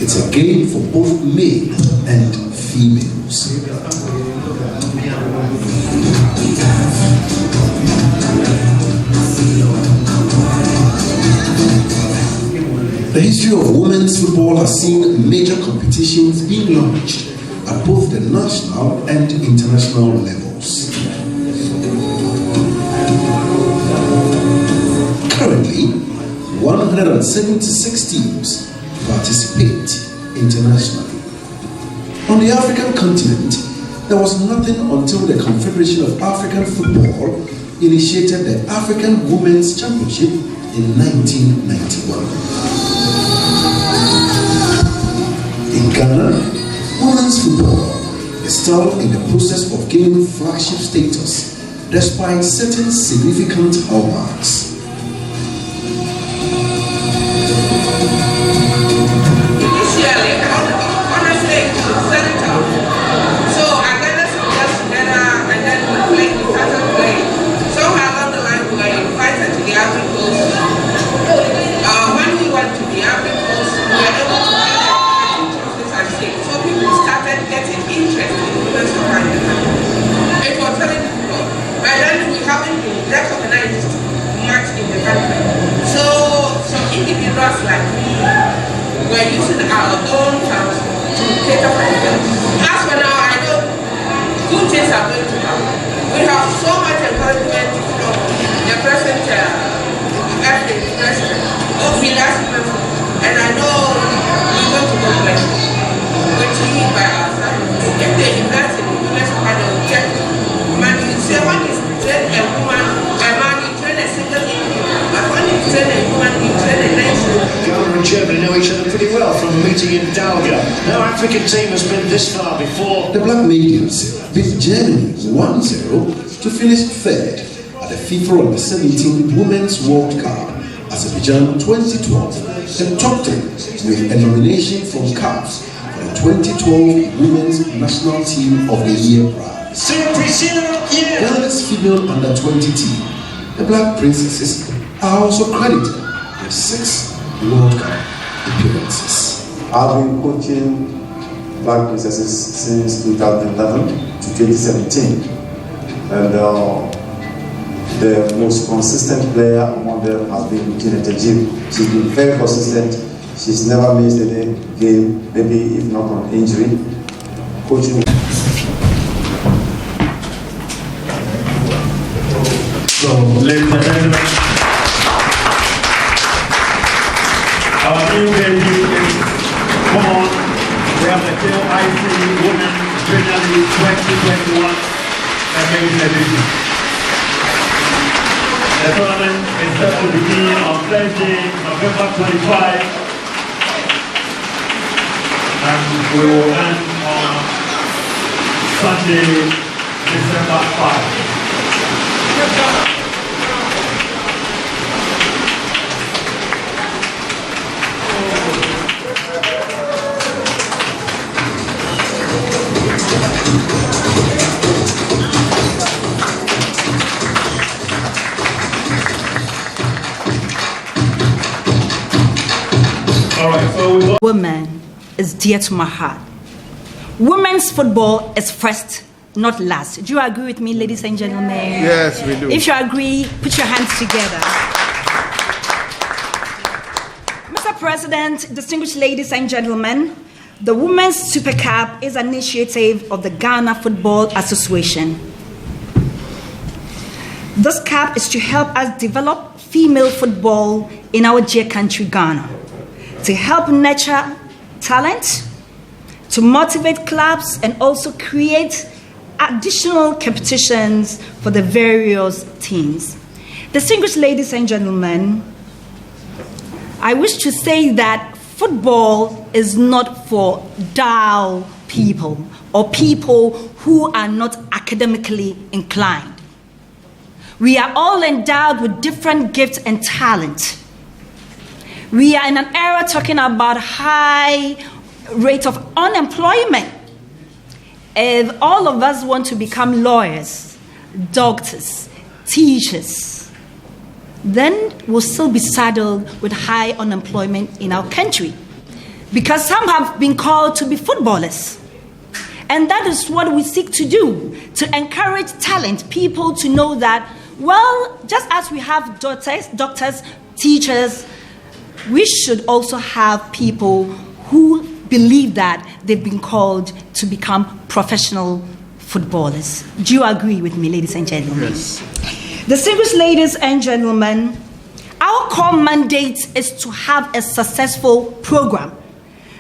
It's a game for both male and females. The history of women's football has seen major competitions being launched at both the national and international levels. Currently, 176 teams participate internationally. On the African continent, there was nothing until the Confederation of African Football initiated the African Women's Championship in 1991. In Ghana, women's football is still in the process of gaining flagship status despite certain significant hallmarks. Like me, we're using our own funds to cater for them. As for now, I know good things are going to happen. We have so much encouragement from the present president. Oh, he does it, and I know we're going to go well. We're treated by ourselves. If they invest in the women's part, they will get money. So when you train a woman, a man, you train a single individual. But when you train a woman, you train a nation. Ghana and Germany know each other pretty well from a meeting in Dalga. No African team has been this far before. The Black Medians beat Germany 1-0 to finish third at the FIFA Under-17 Women's World Cup, Azerbaijan 2012, and topped it with a nomination from CAF for the 2012 Women's National Team of the Year prize. Ghana's female Under-20 team, the Black Princesses, are also credited with 6 World Cup appearances. I've been coaching Black Princesses since 2011 to 2017, and the most consistent player among them has been Tina Tajib. She's been very consistent. She's never missed any game, maybe if not on injury. Coaching. So, ladies and gentlemen, our new baby is born. We have the QIC Women Premier League 2021 American edition. The tournament is set to begin on Thursday, November 25, and we will end on Sunday, December 5. Women is dear to my heart. Women's football is first, not last. Do you agree with me, ladies and gentlemen? Yes, we do. If you agree, put your hands together. Mr. President, distinguished ladies and gentlemen, the Women's Super Cup is an initiative of the Ghana Football Association. This cup is to help us develop female football in our dear country, Ghana, to help nurture talent, to motivate clubs, and also create additional competitions for the various teams. Distinguished ladies and gentlemen, I wish to say that football is not for dull people or people who are not academically inclined. We are all endowed with different gifts and talent. We are in an era talking about high rate of unemployment. If all of us want to become lawyers, doctors, teachers, then we'll still be saddled with high unemployment in our country. because some have been called to be footballers. And that is what we seek to do, to encourage talent, people to know that, well, just as we have doctors, teachers, we should also have people who believe that they've been called to become professional footballers. Do you agree with me, ladies and gentlemen? Yes. Distinguished ladies and gentlemen, our core mandate is to have a successful program.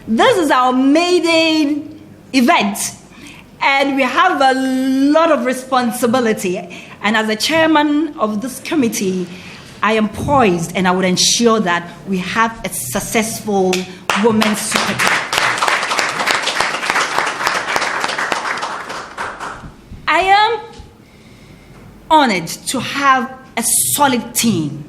This is our maiden event, and we have a lot of responsibility. And as the chairman of this committee, I am poised and I would ensure that we have a successful Women's Super Cup. I am honored to have a solid team.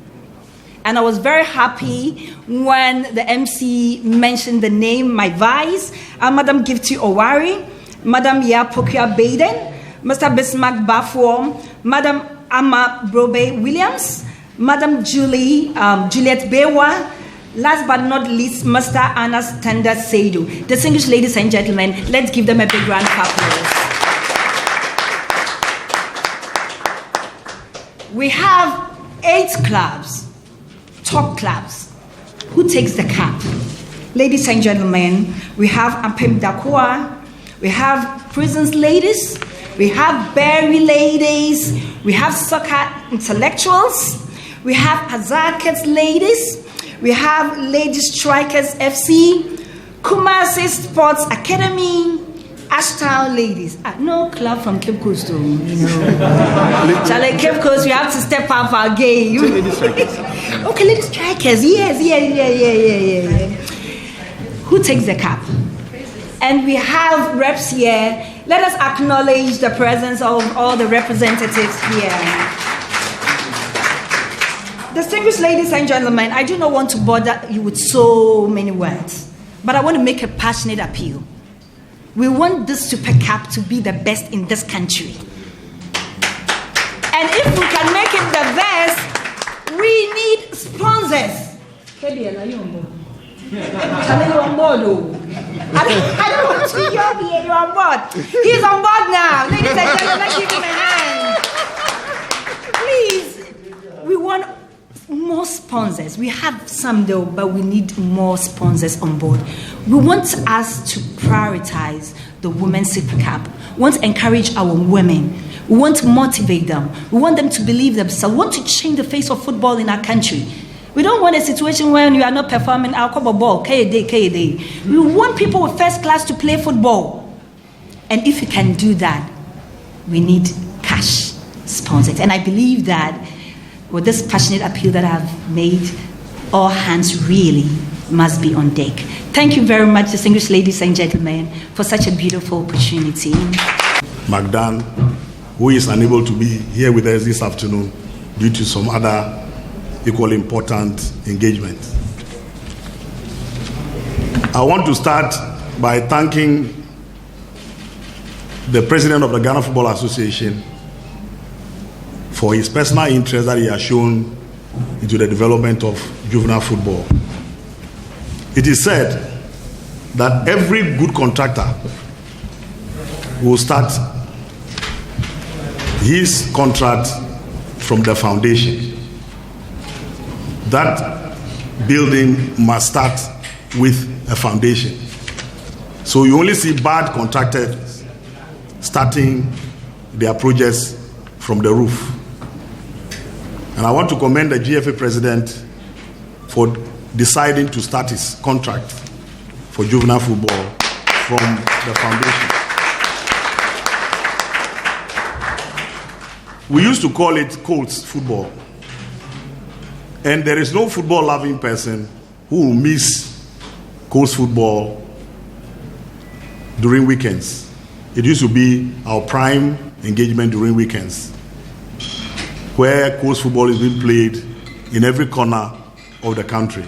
And I was very happy when the MC mentioned the name, my vice, Madam Gifty Owari, Madam Yapokia Baden, Mr. Bismarck Bafuom, Madam Amma Brobe Williams, Madam Juliet Bewa, last but not least, Mr. Anas Tanda Seidu. Distinguished ladies and gentlemen, let's give them a big round of applause. We have 8 clubs, top clubs. Who takes the cap? Ladies and gentlemen, we have Ampem Dakwa, we have Prisons Ladies, we have Berry Ladies, we have Soccer Intellectuals, we have Azakat Ladies, we have Lady Strikers FC, Kumasi Sports Academy, Ashtown Ladies. No club from Cape Coast, you know. Charlie, Cape Coast, we have to step up our game. Lady Strikers. Okay, Lady Strikers. Yes. Who takes the cap? And we have reps here. Let us acknowledge the presence of all the representatives here. Distinguished ladies and gentlemen, I do not want to bother you with so many words, but I want to make a passionate appeal. We want this Super Cup to be the best in this country. And if we can make it the best, we need sponsors. KGL, are you on board? Charlie, you're on board, oh. I don't want to yell here, you're on board. He's on board now. Ladies and gentlemen, let's give him a hand. Please, we want more sponsors. We have some though, but we need more sponsors on board. We want us to prioritize the Women's Super Cup. We want to encourage our women. We want to motivate them. We want them to believe themselves. We want to change the face of football in our country. We don't want a situation where you are not performing our ball, KD. We want people with first class to play football. And if we can do that, we need cash sponsors. And I believe that with this passionate appeal that I've made, all hands really must be on deck. Thank you very much, distinguished ladies and gentlemen, for such a beautiful opportunity. Magdan, who is unable to be here with us this afternoon due to some other equally important engagements. I want to start by thanking the president of the Ghana Football Association for his personal interest that he has shown into the development of juvenile football. It is said that every good contractor will start his contract from the foundation. That building must start with a foundation. So you only see bad contractors starting their projects from the roof. And I want to commend the GFA president for deciding to start his contract for juvenile football from the foundation. We used to call it Colts football. And there is no football-loving person who will miss Colts football during weekends. It used to be our prime engagement during weekends, where Colts football is being played in every corner of the country.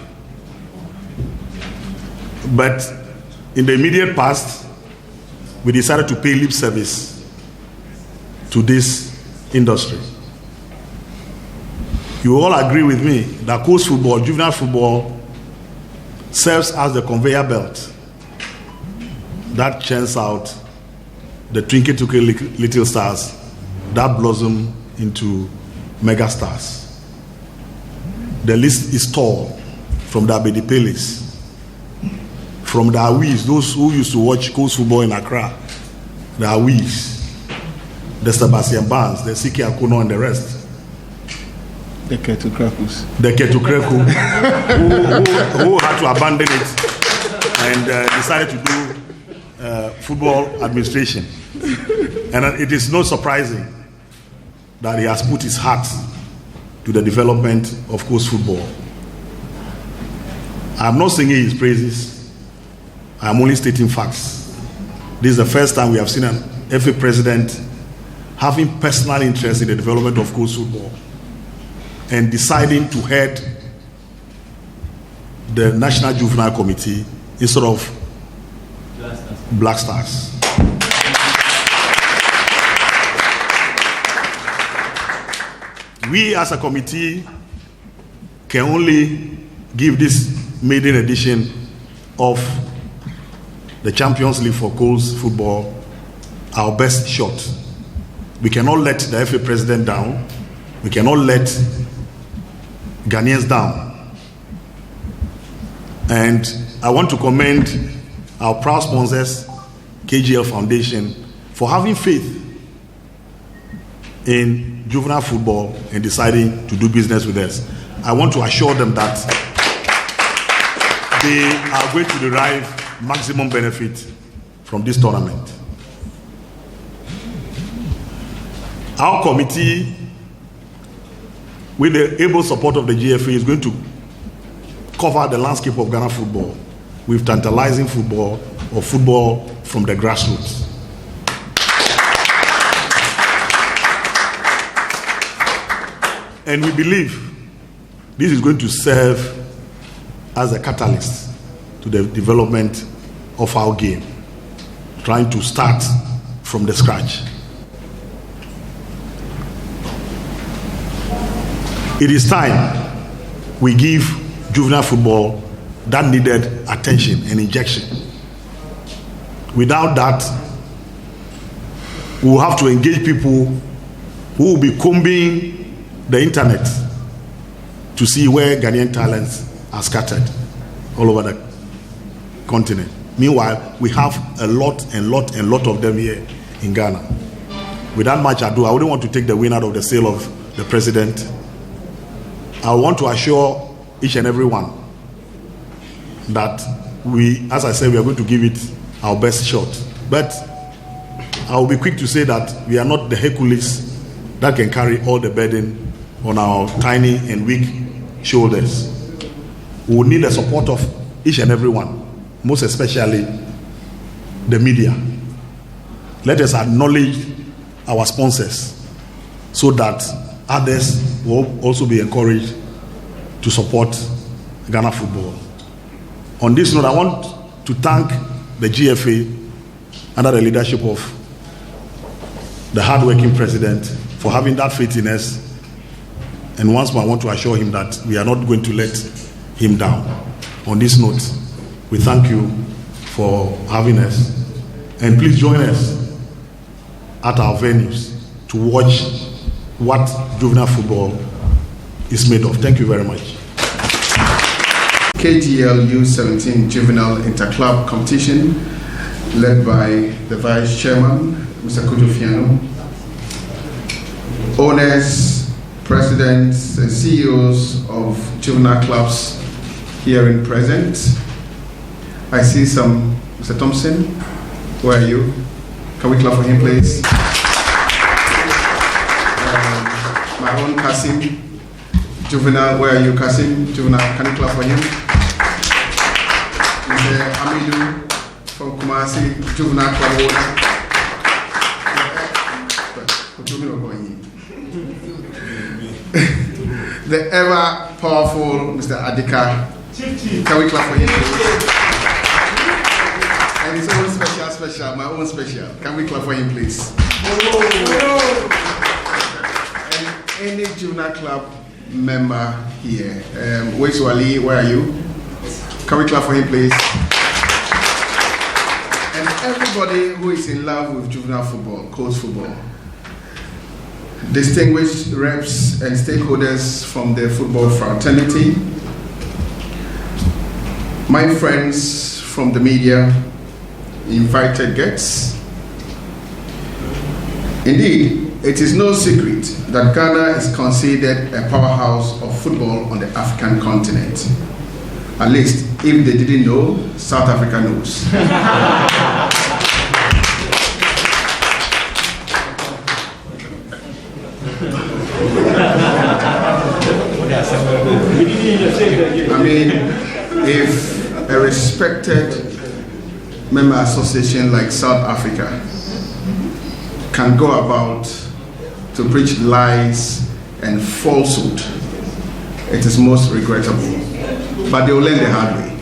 But in the immediate past, we decided to pay lip service to this industry. You all agree with me that Colts football, juvenile football, serves as the conveyor belt that churns out the twinkle twinkle little stars that blossom into mega stars. The list is tall, from the Abedipelis, from the Awis, those who used to watch coast football in Accra, the Awis, the Sebastian Barnes, the Siki Akuno, and the rest. The Ketu Krakus. The Ketu Kraku, who had to abandon it and decided to do football administration. And it is not surprising that he has put his heart to the development of coast football. I'm not singing his praises. I'm only stating facts. This is the first time we have seen an FA president having personal interest in the development of coast football and deciding to head the National Juvenile Committee instead of Black Stars. We as a committee can only give this maiden edition of the Champions League for coast football our best shot. We cannot let the FA president down. We cannot let Ghanaians down. And I want to commend our proud sponsors, KGL Foundation, for having faith in juvenile football and deciding to do business with us. I want to assure them that they are going to derive maximum benefit from this tournament. Our committee, with the able support of the GFA, is going to cover the landscape of Ghana football with tantalizing football, or football from the grassroots. And we believe this is going to serve as a catalyst to the development of our game, trying to start from the scratch. It is time we give juvenile football that needed attention and injection. Without that, we will have to engage people who will be combing the internet to see where Ghanaian talents are scattered all over the continent. Meanwhile, we have a lot of them here in Ghana. Without much ado, I wouldn't want to take the wind out of the sail of the president. I want to assure each and every one that we, as I said, we are going to give it our best shot. But I will be quick to say that we are not the Hercules that can carry all the burden on our tiny and weak shoulders. We will need the support of each and every one, most especially the media. Let us acknowledge our sponsors so that others will also be encouraged to support Ghana football. On this note, I want to thank the GFA under the leadership of the hardworking president for having that faith in us. And once more, I want to assure him that we are not going to let him down. On this note, we thank you for having us. And please join us at our venues to watch what juvenile football is made of. Thank you very much. KGL U-17 Juvenile Interclub competition led by the Vice Chairman, Mr. Kojo Fiano. Owners, presidents and CEOs of juvenile clubs here in present. I see some, Mr. Thompson, where are you? Can we clap for him, please? My own Kasim, juvenile, where are you, Kasim? Juvenile, can you clap for him? Mr. Amidou from Kumasi, juvenile club owner. The ever powerful Mr. Adika. Can we clap for him? And his own special, my own special. Can we clap for him, please? And any juvenile club member here. Where's Wali? Where are you? Can we clap for him, please? And everybody who is in love with juvenile football, coach football. Distinguished reps and stakeholders from the football fraternity, my friends from the media, invited guests. Indeed, it is no secret that Ghana is considered a powerhouse of football on the African continent. At least, if they didn't know, South Africa knows. I mean, if a respected member association like South Africa can go about to preach lies and falsehood, it is most regrettable. But they will learn the hard way.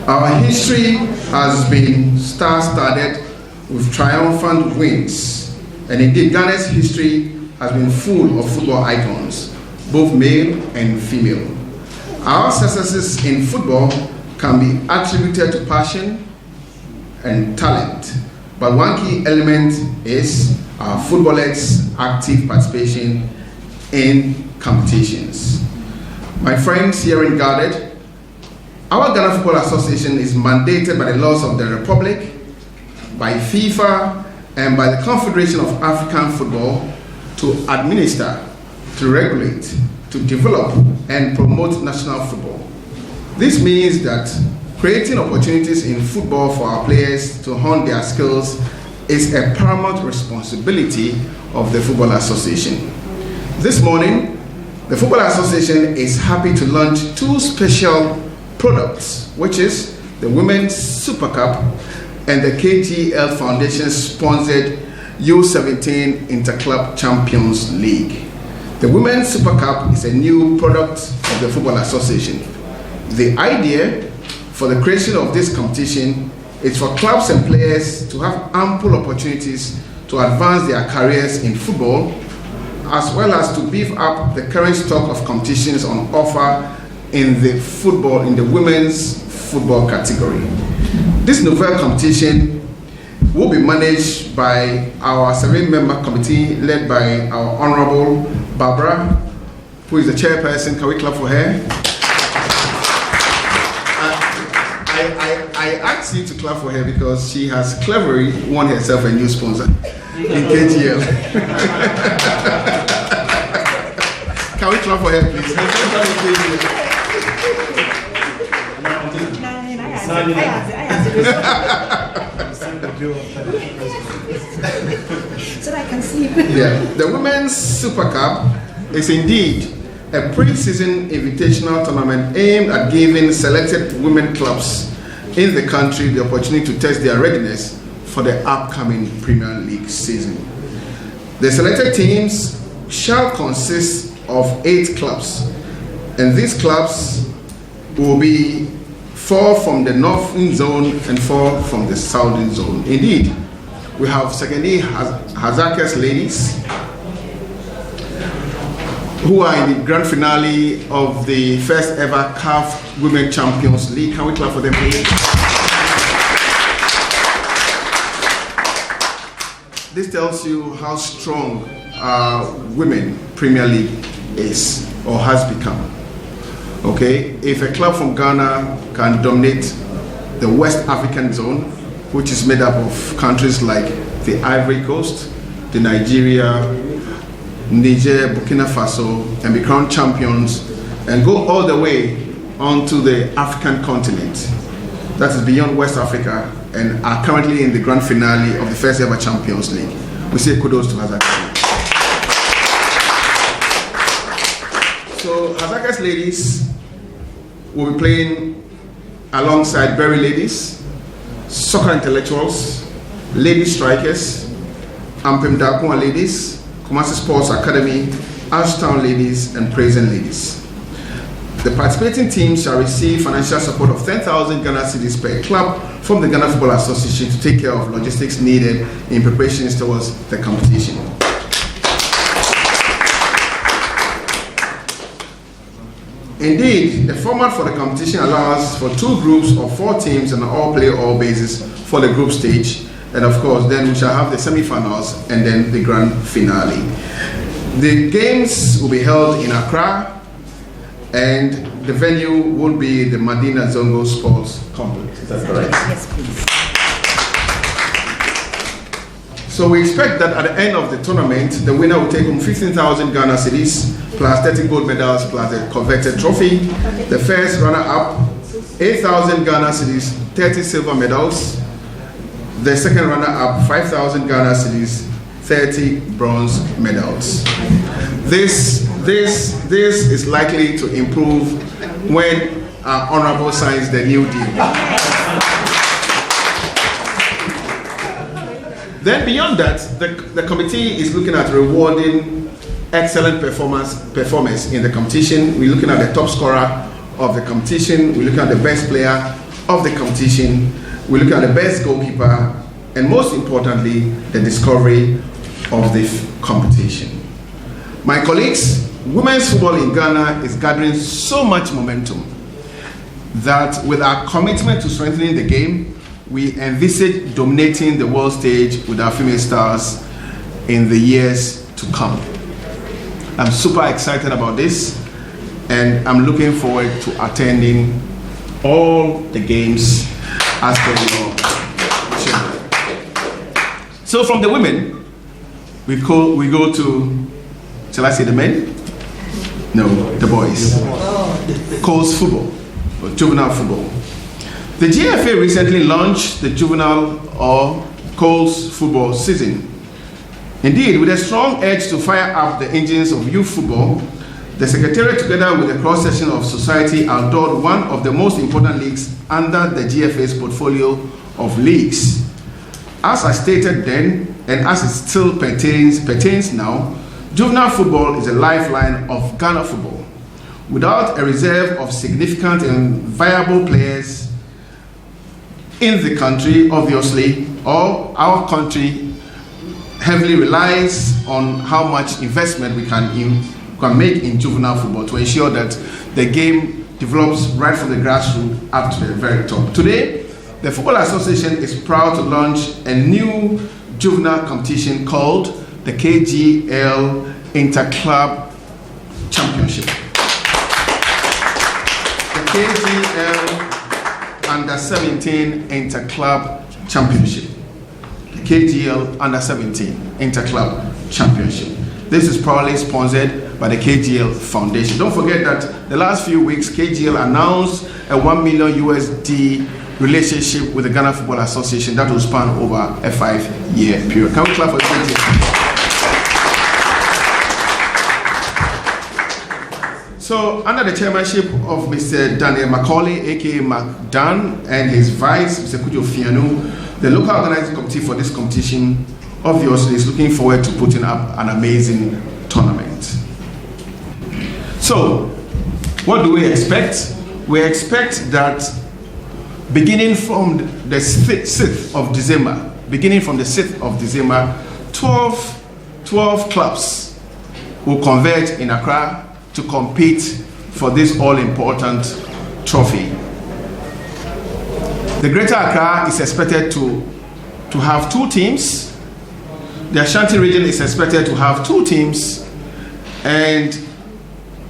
Our history has been star-studded with triumphant wins, and indeed Ghana's history has been full of football icons, both male and female. Our successes in football can be attributed to passion and talent, but one key element is our footballers' active participation in competitions. My friends here in Guarded, our Ghana Football Association is mandated by the laws of the Republic, by FIFA, and by the Confederation of African Football to administer, to regulate, to develop, and promote national football. This means that creating opportunities in football for our players to hone their skills is a paramount responsibility of the Football Association. This morning, the Football Association is happy to launch two special products, which is the Women's Super Cup and the KGL Foundation-sponsored U-17 Interclub Champions League. The Women's Super Cup is a new product of the Football Association. The idea for the creation of this competition is for clubs and players to have ample opportunities to advance their careers in football, as well as to beef up the current stock of competitions on offer in the women's football category. This novel competition will be managed by our 7-member committee led by our Honorable Barbara, who is the chairperson. Can we clap for her? I asked you to clap for her because she has cleverly won herself a new sponsor in KGL. Can we clap for her, please? So I can sleep. Yeah, the Women's Super Cup is indeed a pre-season invitational tournament aimed at giving selected women clubs in the country the opportunity to test their readiness for the upcoming Premier League season. The selected teams shall consist of 8 clubs, and these clubs will be 4 from the Northern Zone and 4 from the Southern Zone. Indeed, we have secondly Hazakes ladies, who are in the grand finale of the first ever CAF Women Champions League. Can we clap for them, please? This tells you how strong our Women Premier League is or has become. Okay, if a club from Ghana can dominate the West African zone, which is made up of countries like the Ivory Coast, the Nigeria, Niger, Burkina Faso, and be crowned champions and go all the way onto the African continent, that is beyond West Africa, and are currently in the grand finale of the first ever Champions League. We say kudos to Hazakes. So Hazakes ladies will be playing alongside Berry ladies, soccer intellectuals, lady strikers, Ampem Dakwa ladies, Kumasi Sports Academy, Ashtown ladies, and Praisen ladies. The participating teams shall receive financial support of 10,000 Ghana cedis per club from the Ghana Football Association to take care of logistics needed in preparations towards the competition. Indeed, the format for the competition allows for 2 groups of 4 teams on an all-play-all basis for the group stage. And of course, then we shall have the semi-finals and then the grand finale. The games will be held in Accra, and the venue will be the Madina Zongo Sports Complex. Is that correct? Yes, please. So we expect that at the end of the tournament, the winner will take home 15,000 Ghana cedis, plus 30 gold medals, plus the coveted trophy. The first runner-up, 8,000 Ghana cedis, 30 silver medals. The second runner-up, 5,000 Ghana cedis, 30 bronze medals. This is likely to improve when our honorable signs the new deal. Then beyond that, the committee is looking at rewarding excellent performance in the competition. We're looking at the top scorer of the competition. We're looking at the best player of the competition. We're looking at the best goalkeeper, and most importantly, the discovery of the competition. My colleagues, women's football in Ghana is gathering so much momentum that with our commitment to strengthening the game, we envisage dominating the world stage with our female stars in the years to come. I'm super excited about this, and I'm looking forward to attending all the games as per your schedule. So from the women, we go to, shall I say the men? No, the boys. Coles football, or juvenile football. The GFA recently launched the juvenile or Coles football season. Indeed, with a strong urge to fire up the engines of youth football, the Secretariat, together with a cross-section of society, outdoored one of the most important leagues under the GFA's portfolio of leagues. As I stated then, and as it still pertains now, juvenile football is a lifeline of Ghana football. Without a reserve of significant and viable players in the country, obviously, or our country heavily relies on how much investment we can make in juvenile football to ensure that the game develops right from the grassroots up to the very top. Today, the Football Association is proud to launch a new juvenile competition called the KGL Interclub Championship. The KGL Under-17 Interclub Championship. The KGL Under-17 Interclub Championship. This is proudly sponsored by the KGL Foundation. Don't forget that the last few weeks, KGL announced a $1 million USD relationship with the Ghana Football Association that will span over a 5-year period. Can we clap for the KGL? So, under the chairmanship of Mr. Daniel Macaulay, aka MacDan, and his vice, Mr. Kujo Fianu, the local organizing committee for this competition obviously is looking forward to putting up an amazing tournament. So, what do we expect? We expect that beginning from the 6th of December, 12 clubs will converge in Accra to compete for this all-important trophy. The Greater Accra is expected to have 2 teams. The Ashanti region is expected to have 2 teams, and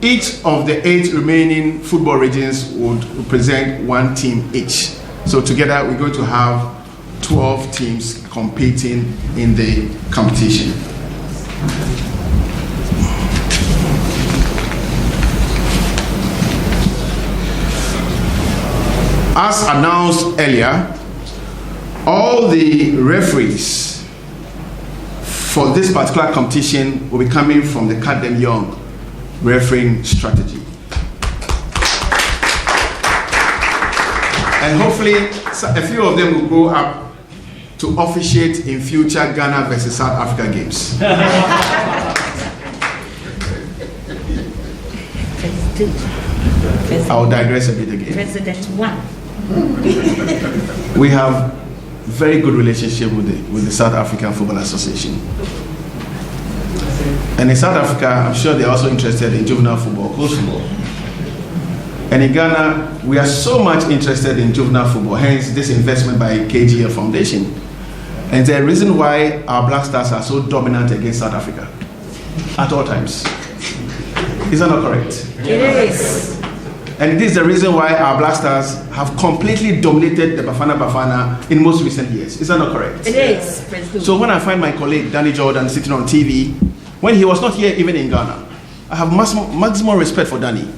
each of the 8 remaining football regions would represent 1 team each. So together we're going to have 12 teams competing in the competition. As announced earlier, all the referees for this particular competition will be coming from the Cut Them Young refereeing strategy. And hopefully a few of them will grow up to officiate in future Ghana versus South Africa games. I will digress a bit again. President 1. We have very good relationship with the South African Football Association. And in South Africa, I'm sure they're also interested in juvenile football, close football. And in Ghana, we are so much interested in juvenile football, hence this investment by KGL Foundation. And the reason why our Black Stars are so dominant against South Africa at all times. Is that not correct? It is. And this is the reason why our Black Stars have completely dominated the Bafana in most recent years. Is that not correct? It is, President. So when I find my colleague Danny Jordan sitting on TV, when he was not here even in Ghana, I have maximum respect for Danny.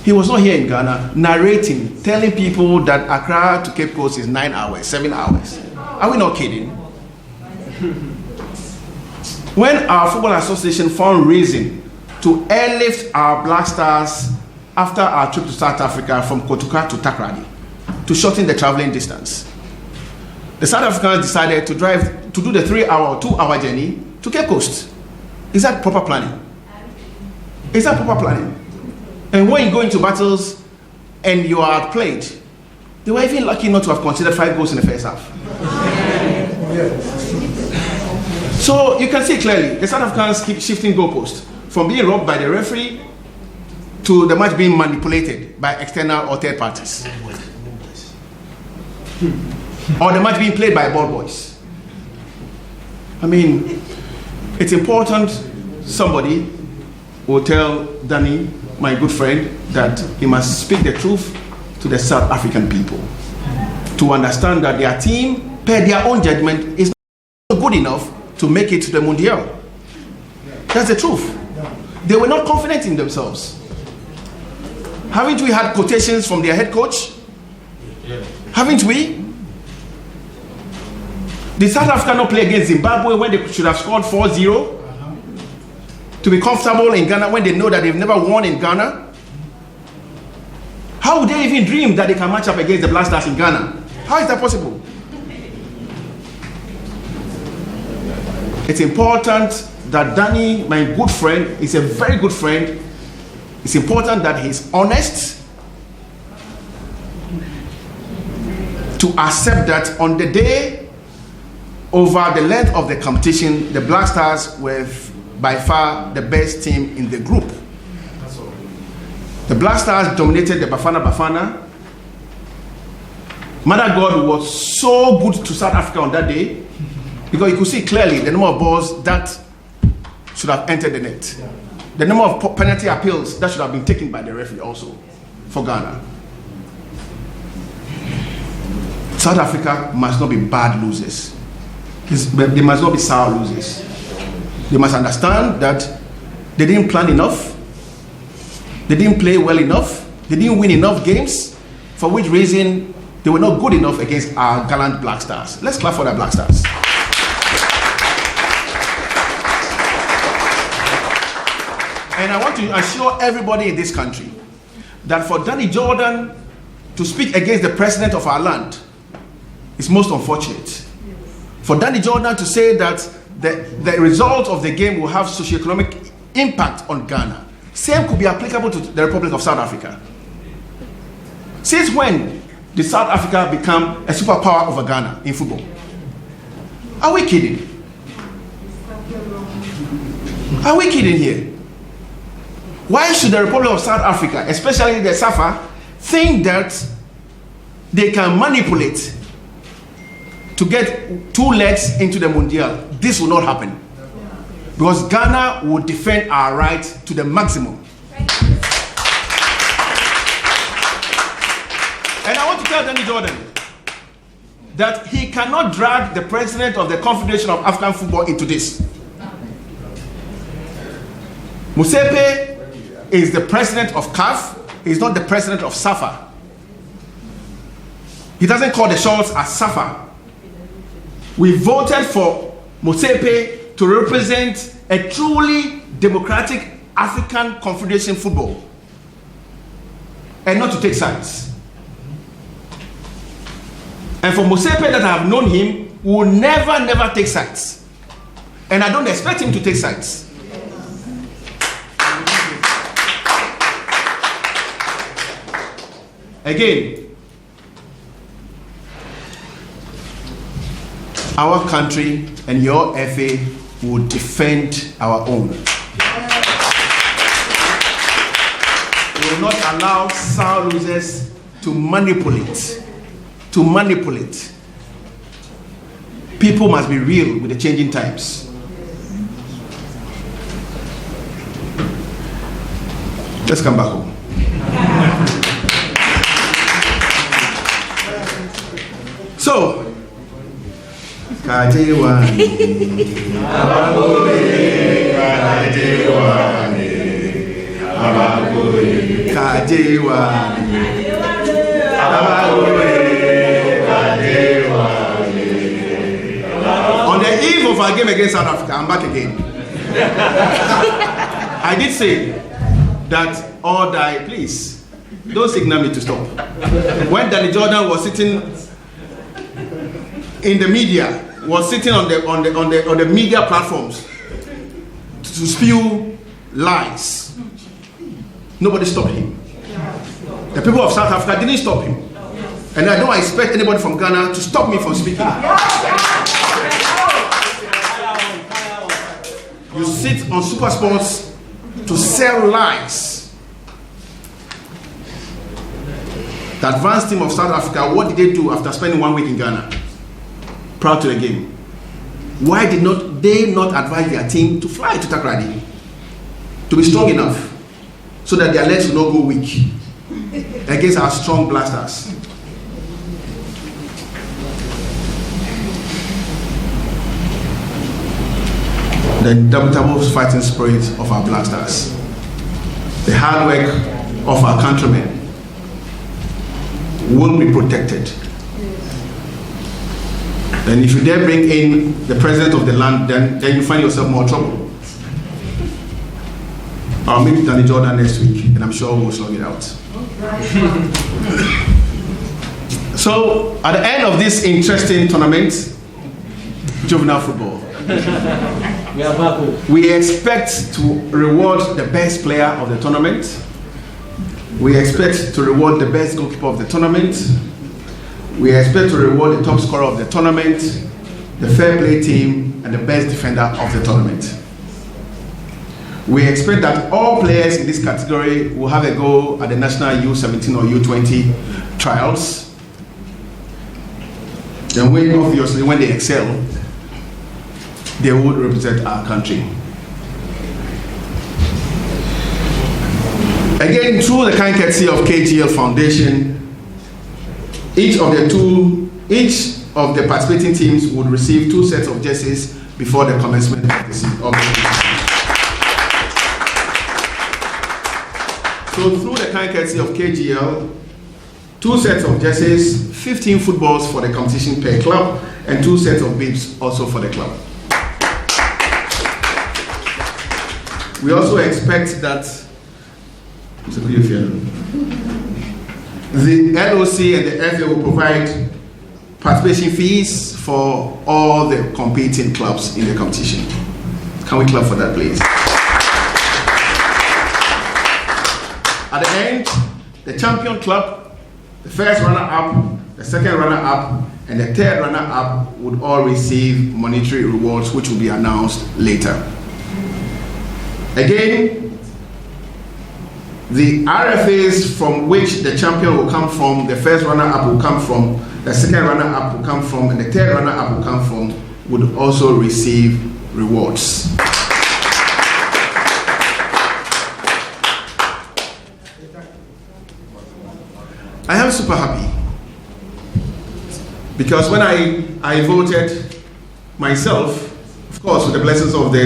He was not here in Ghana narrating, telling people that Accra to Cape Coast is 9 hours, 7 hours. Are we not kidding? When our Football Association found reason to airlift our Black Stars after our trip to South Africa from Kotoka to Takrady to shorten the traveling distance, the South Africans decided to do the 3-hour or 2-hour journey to Cape Coast. Is that proper planning? Is that proper planning? And when you go into battles and you are outplayed, they were even lucky not to have considered 5 goals in the first half. So you can see clearly, the South Africans keep shifting goalposts from being robbed by the referee to the match being manipulated by external or third parties. Or the match being played by ball boys. I mean, it's important somebody will tell Danny, my good friend, that he must speak the truth to the South African people to understand that their team, per their own judgment, is not good enough to make it to the Mundial. That's the truth. They were not confident in themselves. Haven't we had quotations from their head coach? Haven't we? Did South Africa not play against Zimbabwe when they should have scored 4-0? To be comfortable in Ghana when they know that they've never won in Ghana? How would they even dream that they can match up against the Black Stars in Ghana? How is that possible? It's important that Danny, my good friend, is a very good friend. It's important that he's honest to accept that on the day, over the length of the competition, the Black Stars were by far the best team in the group. The Black Stars dominated the Bafana. Mother God was so good to South Africa on that day because you could see clearly the number of balls that should have entered the net. The number of penalty appeals that should have been taken by the referee also for Ghana. South Africa must not be bad losers. They must not be sour losers. They must understand that they didn't plan enough, they didn't play well enough, they didn't win enough games, for which reason they were not good enough against our gallant Black Stars. Let's clap for the Black Stars. And I want to assure everybody in this country that for Danny Jordan to speak against the president of our land is most unfortunate. For Danny Jordan to say that the result of the game will have socioeconomic impact on Ghana, same could be applicable to the Republic of South Africa. Since when did South Africa become a superpower over Ghana in football? Are we kidding? Are we kidding here? Why should the Republic of South Africa, especially the SAFA, think that they can manipulate to get 2 legs into the Mundial? This will not happen. Because Ghana will defend our right to the maximum. And I want to tell Danny Jordan that he cannot drag the president of the Confederation of African Football into this. Musepe is the president of CAF. He's not the president of SAFA. He doesn't call the shots as SAFA. We voted for Musepe to represent a truly democratic African Confederation football and not to take sides. And for Musepe that I have known him, will never take sides. And I don't expect him to take sides. Again, our country and your FA will defend our own. We will not allow sour losers to manipulate. To manipulate. People must be real with the changing times. Let's come back home. So, on the eve of our game against South Africa, I'm back again. I did say that all die, please don't signal me to stop. When Danny Jordan was sitting in the media, was sitting on the media platforms to spew lies, nobody stopped him. The people of South Africa didn't stop him, and I don't expect anybody from Ghana to stop me from speaking. You sit on Super Sports to sell lies. The advanced team of South Africa, what did they do after spending 1 week in Ghana? Prior to the game. Why did they not advise their team to fly to Takrady? To be strong enough so that their legs will not go weak against our strong blasters. The double fighting spirit of our blasters, the hard work of our countrymen will be protected. And if you dare bring in the president of the land, then you find yourself more trouble. I'll meet Danny Jordan next week, and I'm sure we'll slug it out. So, at the end of this interesting tournament, juvenile football, we expect to reward the best player of the tournament. We expect to reward the best goalkeeper of the tournament. We expect to reward the top scorer of the tournament, the fair play team, and the best defender of the tournament. We expect that all players in this category will have a go at the national U-17 or U-20 trials. And obviously, when they excel, they would represent our country. Again, through the kind courtesy of KGL Foundation, each of the participating teams would receive 2 sets of jerseys before the commencement of the season. So through the kind courtesy of KGL, 2 sets of jerseys, 15 footballs for the competition per club, and 2 sets of bibs also for the club. We also expect that the LOC and the FA will provide participation fees for all the competing clubs in the competition. Can we clap for that, please? At the end, the champion club, the first runner-up, the second runner-up, and the third runner-up would all receive monetary rewards, which will be announced later. Again, the RFAs from which the champion will come from, the first runner-up will come from, the second runner-up will come from, and the third runner-up will come from, would also receive rewards. I am super happy because when I voted myself, of course with the blessings of the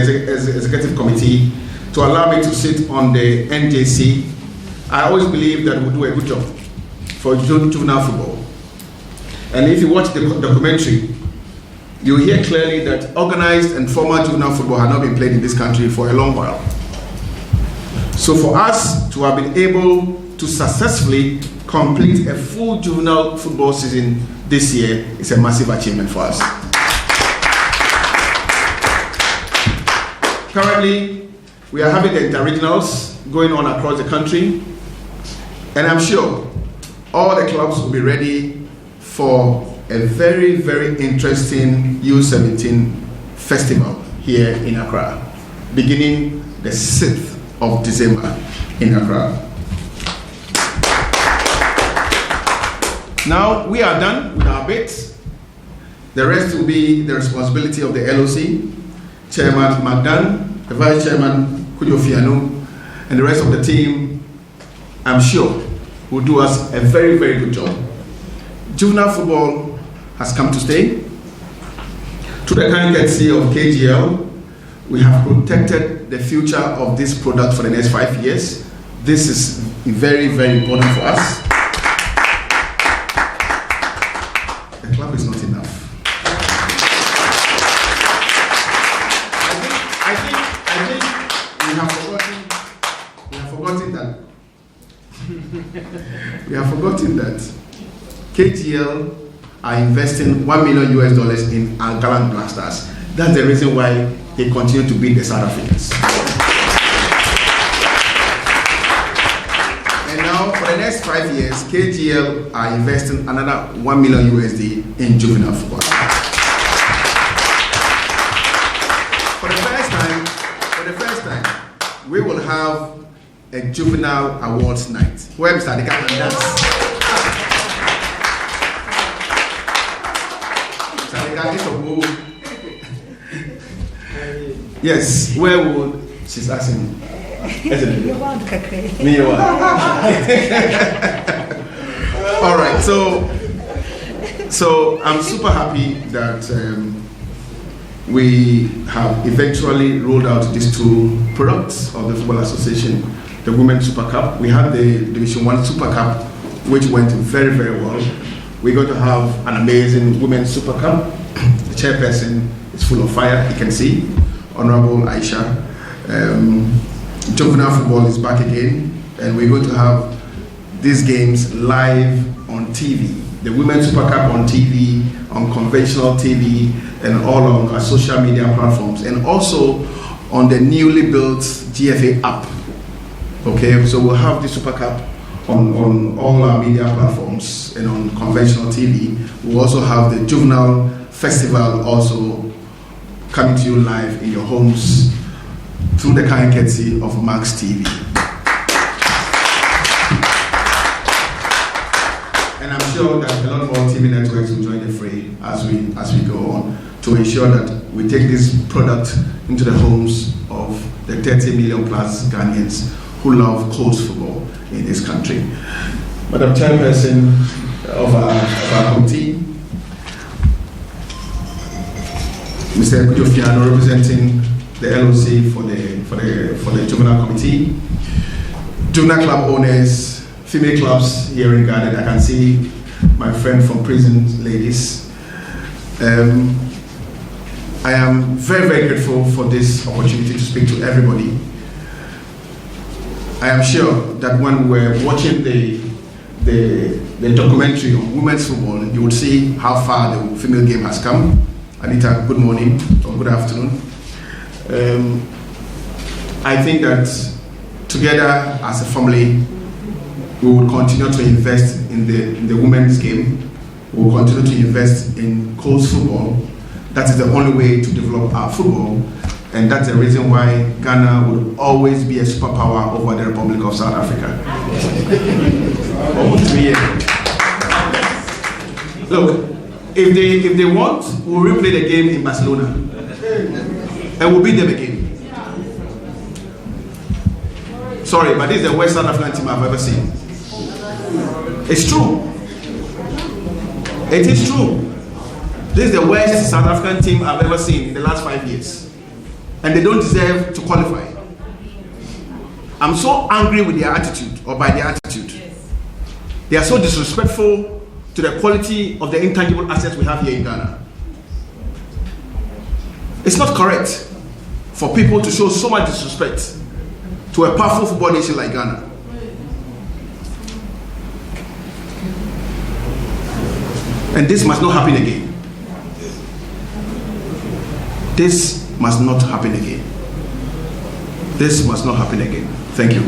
executive committee, to allow me to sit on the NJC, I always believe that we'll do a good job for juvenile football. And if you watch the documentary, you hear clearly that organized and formal juvenile football had not been played in this country for a long while. So for us to have been able to successfully complete a full juvenile football season this year is a massive achievement for us. Currently, we are having the interregionals going on across the country, and I'm sure all the clubs will be ready for a very, very interesting U-17 festival here in Accra, beginning the 6th of December in Accra. Now we are done with our bit. The rest will be the responsibility of the LOC, Chairman Magdan, the Vice Chairman Kujo Fiano, and the rest of the team, I'm sure, will do us a very, very good job. Juvenile football has come to stay. Through the kind courtesy of KGL, we have protected the future of this product for the next 5 years. This is very, very important for us. The club is not enough. I think we have forgotten that KGL are investing $1 million in our gallant Black Stars. That's the reason why they continue to beat the South Africans. And now, for the next 5 years, KGL are investing another $1 million in juvenile football. For the first time, we will have a juvenile awards night where Mr. Adika can dance. Yes, where will she's asking? Me, all right, so I'm super happy that we have eventually rolled out these two products of the Football Association, the Women's Super Cup. We had the Division 1 Super Cup, which went very, very well. We're going to have an amazing Women's Super Cup. The chairperson is full of fire, you can see. Honorable Aisha. Juvenile football is back again, and we're going to have these games live on TV. The Women's Super Cup on TV, on conventional TV, and all on our social media platforms, and also on the newly built GFA app. Okay, so we'll have the Super Cup on all our media platforms and on conventional TV. We'll also have the Juvenile Festival also coming to you live in your homes through the kind courtesy of Max TV. And I'm sure that a lot more TV networks will join the fray as we go on to ensure that we take this product into the homes of the 30 million plus Ghanaians who love coast football in this country. Madam Chairperson of our committee, Mr. Kujo Fiano, representing the LOC for the Juvenile Committee, Juvenile club owners, female clubs here in Ghana. I can see my friend from prison, ladies. I am very, very grateful for this opportunity to speak to everybody. I am sure that when we're watching the documentary on women's football, you will see how far the female game has come. Anita, good morning or good afternoon. I think that together as a family, we will continue to invest in the women's game. We will continue to invest in coast football. That is the only way to develop our football, and that's the reason why Ghana will always be a superpower over the Republic of South Africa. Look, if they want, we'll replay the game in Barcelona, and we'll beat them again. Sorry, but this is the worst South African team I've ever seen. It's true. It is true. This is the worst South African team I've ever seen in the last 5 years. And they don't deserve to qualify. I'm so angry with their attitude, or by their attitude. They are so disrespectful to the quality of the intangible assets we have here in Ghana. It's not correct for people to show so much disrespect to a powerful football nation like Ghana. And this must not happen again. This must not happen again. This must not happen again. Thank you.